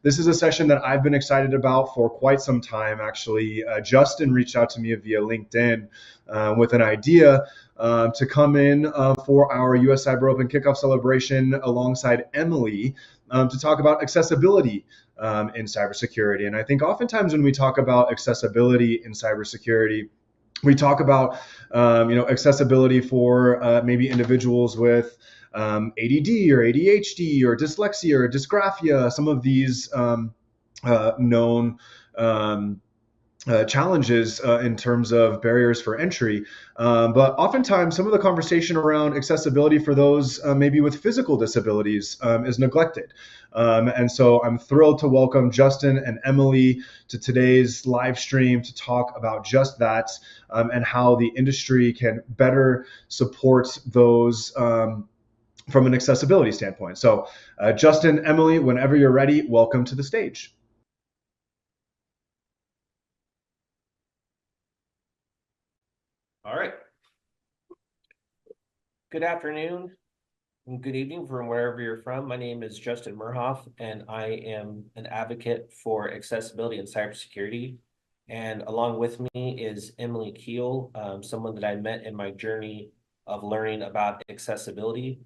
This is a session that I've been excited about for quite some time, actually. Justin reached out to me via LinkedIn with an idea to come in for our US Cyber Open kickoff celebration alongside Emily to talk about accessibility in cybersecurity. And I think oftentimes when we talk about accessibility in cybersecurity, we talk about accessibility for maybe individuals with ADD or ADHD or dyslexia or dysgraphia, some of these known challenges in terms of barriers for entry. But oftentimes, some of the conversation around accessibility for those maybe with physical disabilities is neglected. And so I'm thrilled to welcome Justin and Emily to today's live stream to talk about just that and how the industry can better support those from an accessibility standpoint. So Justin, Emily, whenever you're ready, welcome to the stage. All right. Good afternoon and good evening from wherever you're from. My name is Justin Merhoff, and I am an advocate for accessibility and cybersecurity. And along with me is Emily Kiehl, someone that I met in my journey of learning about accessibility.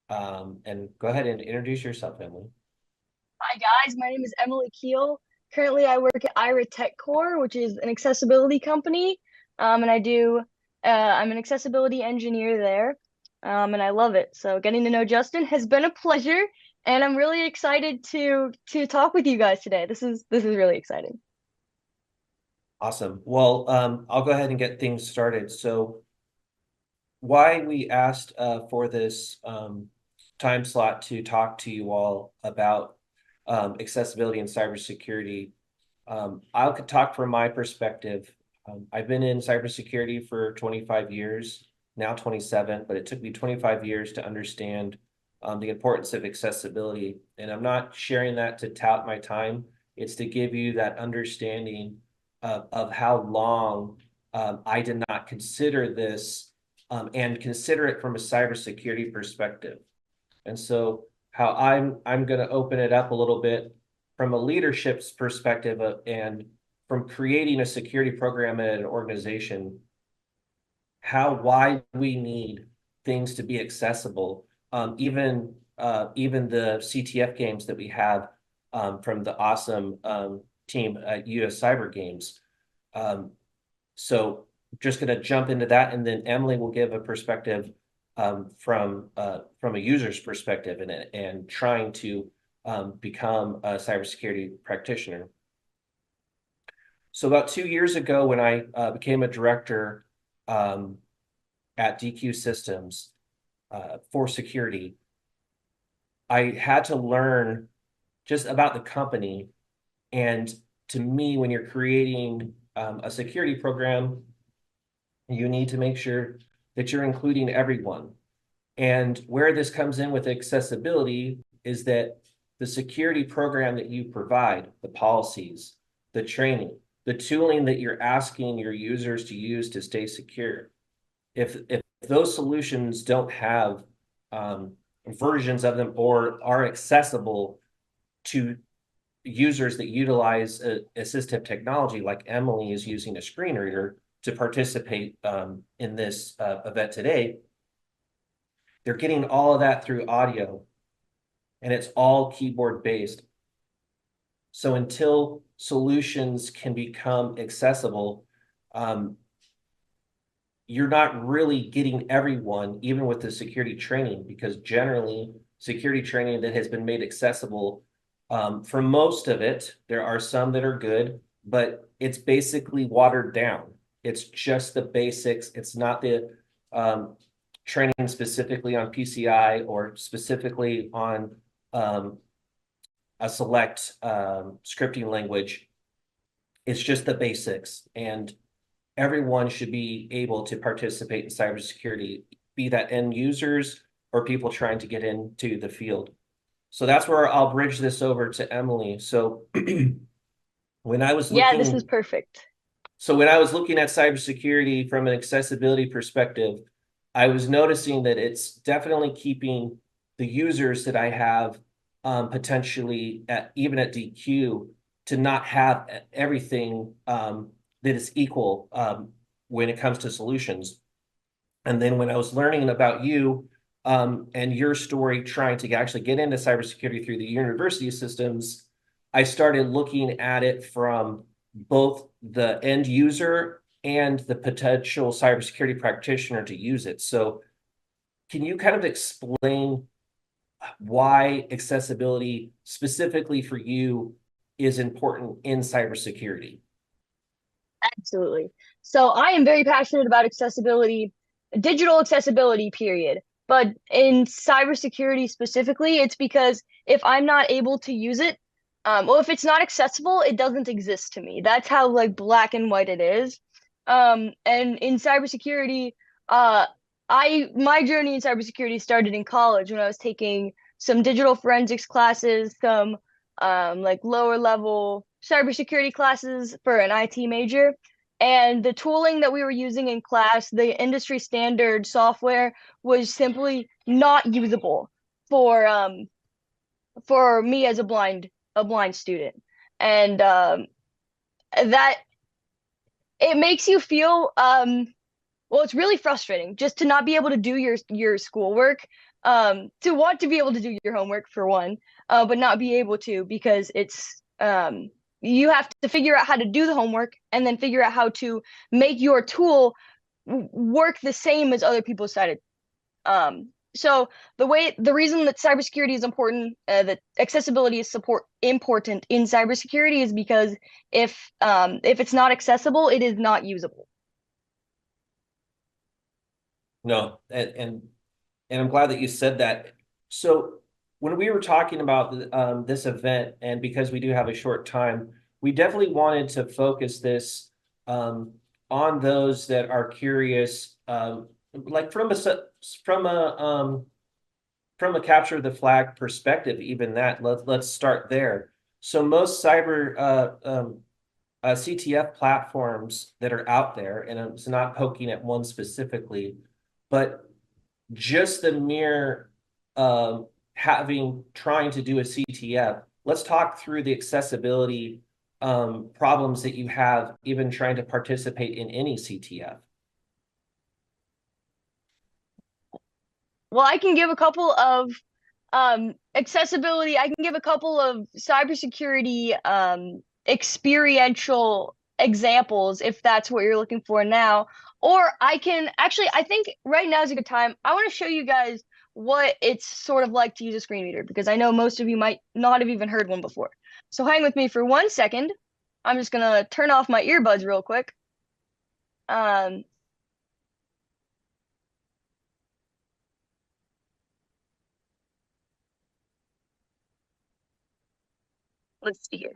And go ahead and introduce yourself, Emily. Hi guys, my name is Emily Kiehl. Currently, I work at Aira Tech Core, which is an accessibility company, and I'm an accessibility engineer there, and I love it. So getting to know Justin has been a pleasure, and I'm really excited to talk with you guys today. This is really exciting. Awesome. Well, I'll go ahead and get things started. So why we asked for this time slot to talk to you all about accessibility and cybersecurity. I could talk from my perspective. I've been in cybersecurity for 25 years, now 27, but it took me 25 years to understand the importance of accessibility. And I'm not sharing that to tout my time. It's to give you that understanding of how long I did not consider this and consider it from a cybersecurity perspective. And so how I'm going to open it up a little bit from a leadership's perspective and from creating a security program at an organization, why we need things to be accessible. Even the CTF games that we have from the awesome team at US Cyber Games. So just going to jump into that, and then Emily will give a perspective from a user's perspective and trying to become a cybersecurity practitioner. So about 2 years ago, when I became a director at Deque Systems for security, I had to learn just about the company. And to me, when you're creating a security program, you need to make sure that you're including everyone. And where this comes in with accessibility is that the security program that you provide, the policies, the training, the tooling that you're asking your users to use to stay secure, if those solutions don't have versions of them or are accessible to users that utilize assistive technology, like Emily is using a screen reader to participate in this event today, they're getting all of that through audio, and it's all keyboard based. So until solutions can become accessible, you're not really getting everyone, even with the security training, because generally security training that has been made accessible, for most of it, there are some that are good, but it's basically watered down. It's just the basics. It's not the training specifically on PCI or specifically on a select scripting language. It's just the basics, and everyone should be able to participate in cybersecurity, be that end users or people trying to get into the field. So that's where I'll bridge this over to Emily. So when I was looking, this is perfect. So when I was looking at cybersecurity from an accessibility perspective, I was noticing that it's definitely keeping the users that I have potentially even at DQ to not have everything that is equal when it comes to solutions. And then when I was learning about you and your story, trying to actually get into cybersecurity through the university systems, I started looking at it from both the end user and the potential cybersecurity practitioner to use it. So can you kind of explain why accessibility specifically for you is important in cybersecurity? Absolutely. So I am very passionate about accessibility, digital accessibility, period. But in cybersecurity specifically, it's because if I'm not able to use it, well, if it's not accessible, it doesn't exist to me. That's how like black and white it is. And in cybersecurity, uh, my journey in cybersecurity started in college when I was taking some digital forensics classes, some like lower level cybersecurity classes for an IT major. And the tooling that we were using in class, the industry standard software, was simply not usable for me as a blind student. And that it makes you feel well, it's really frustrating just to not be able to do your schoolwork, to want to be able to do your homework for one, but not be able to because it's you have to figure out how to do the homework and then figure out how to make your tool work the same as other people's side. So the reason that cybersecurity is important, that accessibility is important in cybersecurity is because if it's not accessible, it is not usable. No, and I'm glad that you said that. So when we were talking about this event, and because we do have a short time, we definitely wanted to focus this on those that are curious, like from a capture the flag perspective. Even that, let's start there. So most CTF platforms that are out there, and it's not poking at one specifically, but just the mere trying to do a CTF. Let's talk through the accessibility problems that you have even trying to participate in any CTF. Well, I can give a couple of accessibility. I can give a couple of cybersecurity experiential examples if that's what you're looking for now. Or I can actually, I think right now is a good time. I want to show you guys what it's sort of like to use a screen reader because I know most of you might not have even heard one before. So hang with me for 1 second. I'm just gonna turn off my earbuds real quick. Um, let's see here.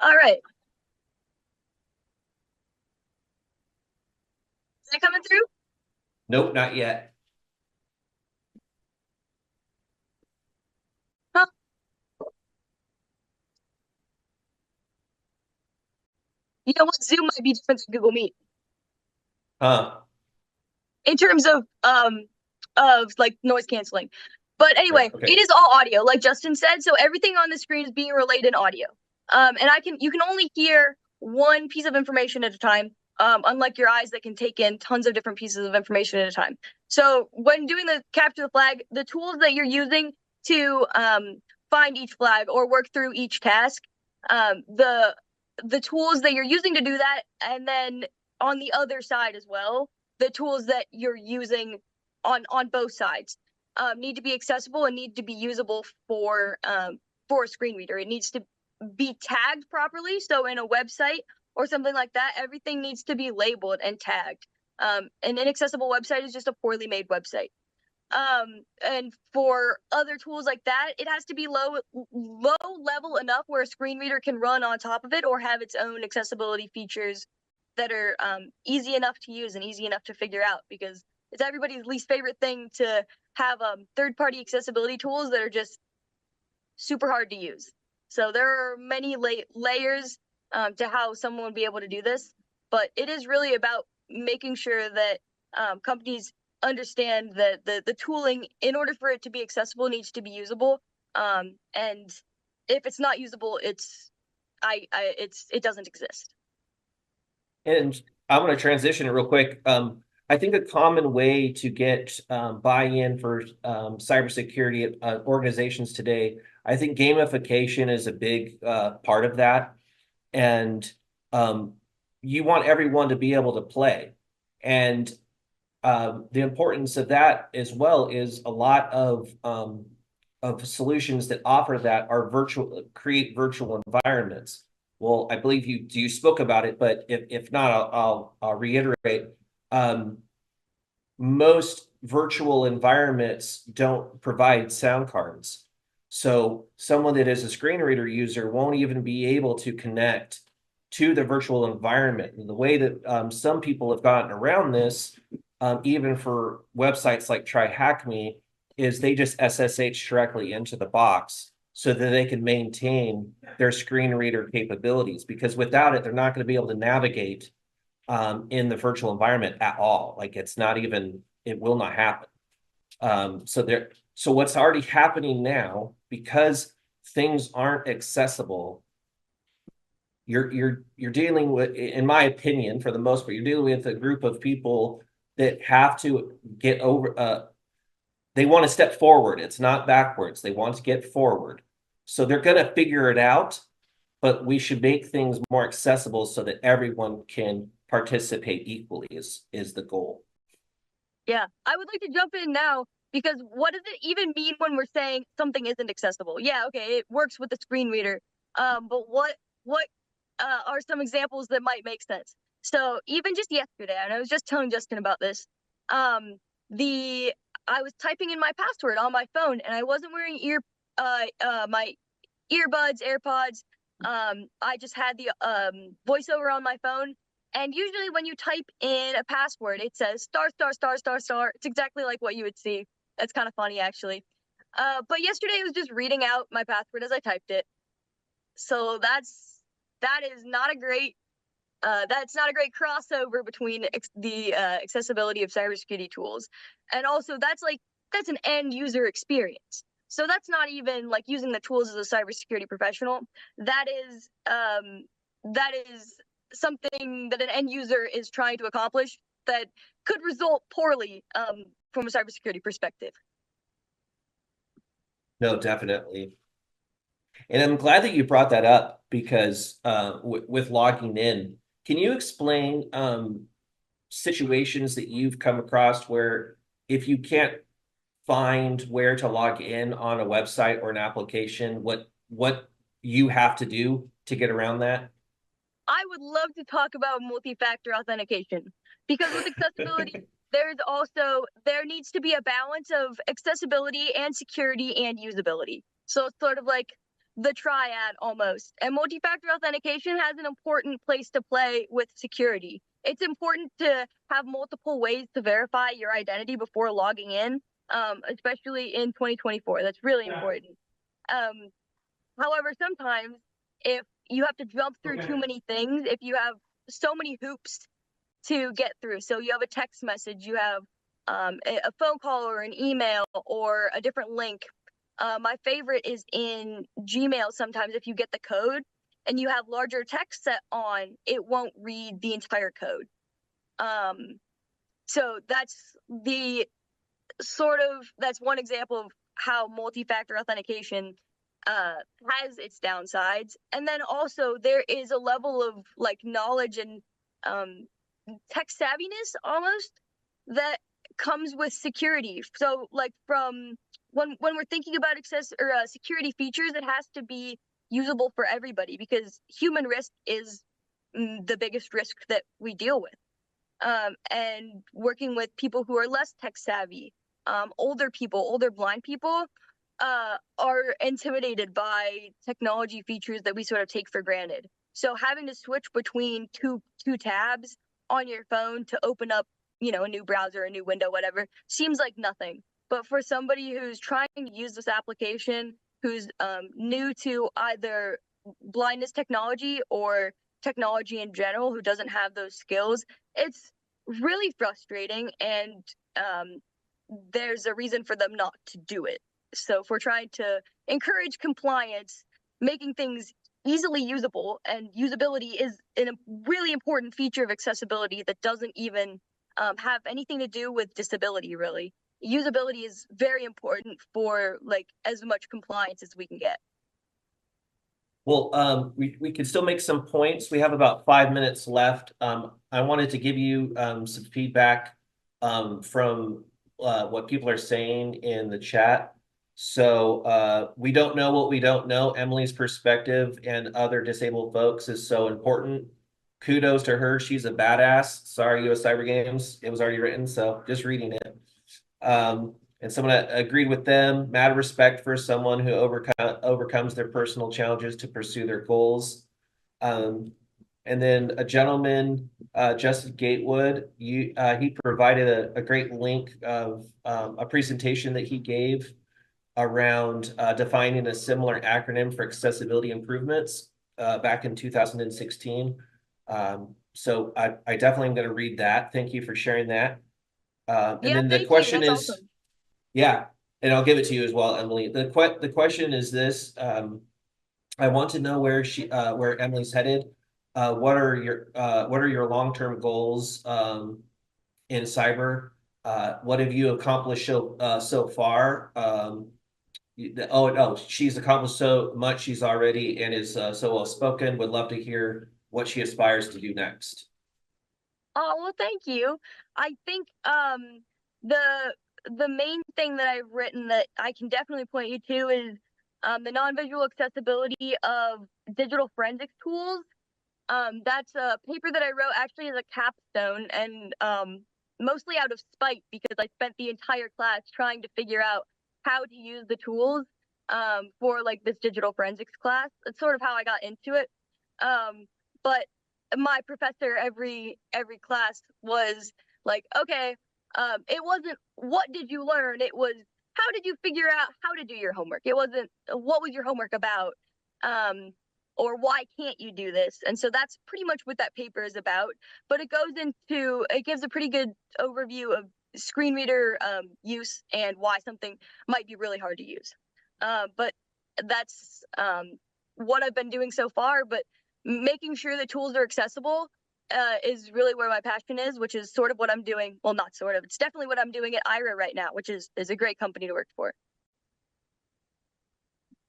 All right. Is it coming through? Nope, not yet. Huh? You know what? Zoom might be different than Google Meet in terms of like noise canceling. But anyway, Okay. it is all audio, like Justin said. So everything on the screen is being relayed in audio. And you can only hear one piece of information at a time. Unlike your eyes that can take in tons of different pieces of information at a time. So when doing the capture the flag, the tools that you're using to find each flag or work through each task, the tools that you're using to do that, and then on the other side as well, the tools that you're using on both sides need to be accessible and need to be usable for a screen reader. It needs to be tagged properly. So in a website or something like that, everything needs to be labeled and tagged. An inaccessible website is just a poorly made website. And for other tools like that, it has to be low level enough where a screen reader can run on top of it or have its own accessibility features that are easy enough to use and easy enough to figure out, because it's everybody's least favorite thing to have third-party accessibility tools that are just super hard to use. So there are many layers to how someone would be able to do this, but it is really about making sure that companies understand that the tooling, in order for it to be accessible, needs to be usable. And if it's not usable, it doesn't exist. And I'm going to transition it real quick. I think a common way to get buy-in for cybersecurity organizations today, I think gamification is a big part of that. And you want everyone to be able to play. And the importance of that as well is a lot of solutions that offer that are create virtual environments. Well, I believe you spoke about it, but if not, I'll reiterate. Most virtual environments don't provide sound cards. So someone that is a screen reader user won't even be able to connect to the virtual environment. And the way that some people have gotten around this, even for websites like Try Hack Me, is they just SSH directly into the box so that they can maintain their screen reader capabilities. Because without it, they're not going to be able to navigate in the virtual environment at all. Like it's not even, it will not happen. So what's already happening now, because things aren't accessible, you're dealing with, in my opinion, for the most part, you're dealing with a group of people that have to get over, they want to step forward. It's not backwards. They want to get forward. So they're going to figure it out, but we should make things more accessible so that everyone can participate equally is the goal. Yeah, I would like to jump in now, because what does it even mean when we're saying something isn't accessible? Yeah, okay, it works with the screen reader. But what are some examples that might make sense? So even just yesterday, and I was just telling Justin about this, I was typing in my password on my phone, and I wasn't wearing my earbuds, AirPods. I just had the voiceover on my phone. And usually when you type in a password, it says star, star, star, star, star. It's exactly like what you would see. That's kind of funny, actually. But yesterday it was just reading out my password as I typed it. So that is not a great that's not a great crossover between the accessibility of cybersecurity tools. And also that's an end user experience. So that's not even like using the tools as a cybersecurity professional. That is something that an end user is trying to accomplish that could result poorly from a cybersecurity perspective. No, definitely. And I'm glad that you brought that up because with logging in, can you explain situations that you've come across where if you can't find where to log in on a website or an application, what you have to do to get around that? I would love to talk about multi-factor authentication, because with accessibility, there needs to be a balance of accessibility and security and usability. So it's sort of like the triad almost. And multi-factor authentication has an important place to play with security. It's important to have multiple ways to verify your identity before logging in, especially in 2024. That's really important. However, sometimes if you have to jump through too many things, if you have so many hoops to get through, so you have a text message, you have a phone call or an email or a different link. My favorite is in Gmail. Sometimes if you get the code and you have larger text set on, it won't read the entire code. So that's one example of how multi-factor authentication has its downsides. And then also there is a level of like knowledge and tech savviness almost that comes with security. So like from when we're thinking about security features, it has to be usable for everybody, because human risk is the biggest risk that we deal with. And working with people who are less tech savvy, older blind people, are intimidated by technology features that we sort of take for granted. So having to switch between two tabs on your phone to open up, a new browser, a new window, whatever, seems like nothing. But for somebody who's trying to use this application, who's new to either blindness technology or technology in general, who doesn't have those skills, it's really frustrating, and there's a reason for them not to do it. So if we're trying to encourage compliance, making things easily usable, and usability is a really important feature of accessibility that doesn't even have anything to do with disability, really. Usability is very important for like as much compliance as we can get. Well, we can still make some points. We have about 5 minutes left. I wanted to give you some feedback from what people are saying in the chat. So we don't know what we don't know. Emily's perspective and other disabled folks is so important. Kudos to her. She's a badass. Sorry, US Cyber Games. It was already written, so just reading it. And someone agreed with them. Mad respect for someone who overcomes their personal challenges to pursue their goals. And then a gentleman, Justin Gatewood, he provided a great link of a presentation that he gave around defining a similar acronym for accessibility improvements back in 2016. So I definitely am going to read that. Thank you for sharing that. And Yeah, then the thank you. question That's is, awesome. yeah, and I'll give it to you as well, Emily. The question is this: I want to know where Emily's headed. What are your long-term goals in cyber? What have you accomplished so far? She's accomplished so much. She's already and is so well spoken. Would love to hear what she aspires to do next. Oh, well, thank you. I think the main thing that I've written that I can definitely point you to is the non-visual accessibility of digital forensics tools. That's a paper that I wrote actually as a capstone, and mostly out of spite because I spent the entire class trying to figure out how to use the tools for like this digital forensics class. That's sort of how I got into it. But my professor every class was like, okay, it wasn't what did you learn, it was how did you figure out how to do your homework. It wasn't what was your homework about, or why can't you do this. And so that's pretty much what that paper is about, but it gives a pretty good overview of screen reader use and why something might be really hard to use. But that's what I've been doing so far. But making sure the tools are accessible is really where my passion is, which is sort of what I'm doing. Well, not sort of. It's definitely what I'm doing at Aira right now, which is a great company to work for.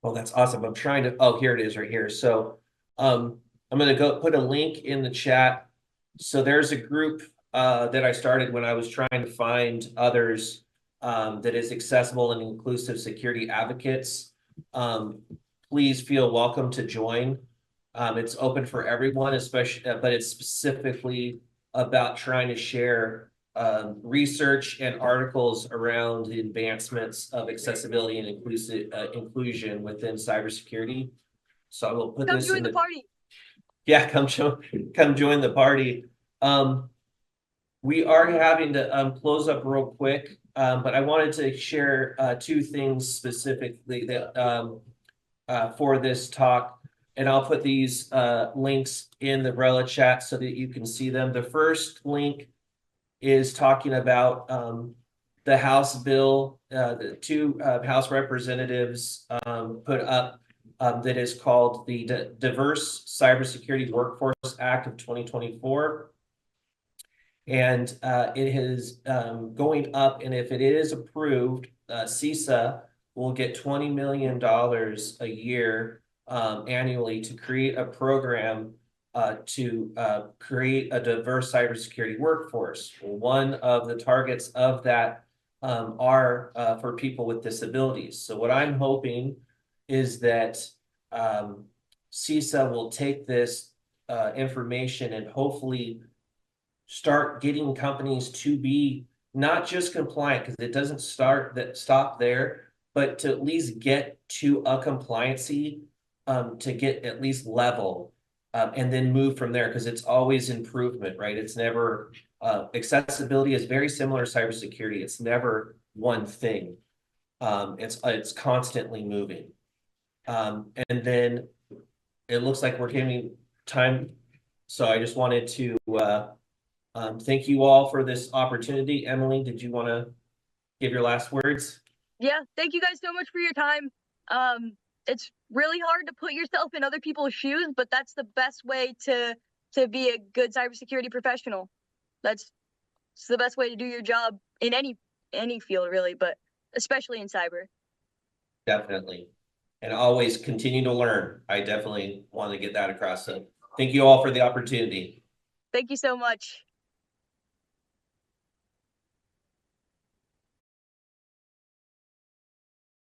Well, that's awesome. I'm trying to, oh, here it is right here. So I'm going to go put a link in the chat. So there's a group that I started when I was trying to find others that is accessible and inclusive security advocates. Please feel welcome to join. It's open for everyone, especially, but it's specifically about trying to share research and articles around the advancements of accessibility and inclusion within cybersecurity. So I will put Come this join in the party. Yeah, come join the party. We are having to close up real quick, but I wanted to share two things specifically that for this talk. And I'll put these links in the Rela chat so that you can see them. The first link is talking about the House bill, the two House representatives put up that is called the Diverse Cybersecurity Workforce Act of 2024. And it is going up, and if it is approved, CISA will get $20 million a year annually to create a program to create a diverse cybersecurity workforce. One of the targets of that are for people with disabilities. So what I'm hoping is that CISA will take this information and hopefully start getting companies to be not just compliant, because it doesn't stop there, but to at least get to a compliancy, to get at least level, and then move from there, because it's always improvement, right? It's never accessibility is very similar to cybersecurity. It's never one thing. It's constantly moving. And then it looks like we're giving time, so I just wanted to Thank you all for this opportunity. Emily, did you want to give your last words? Yeah, thank you guys so much for your time. It's really hard to put yourself in other people's shoes, but that's the best way to be a good cybersecurity professional. It's the best way to do your job in any field, really, but especially in cyber. Definitely. And always continue to learn. I definitely want to get that across. So thank you all for the opportunity. Thank you so much.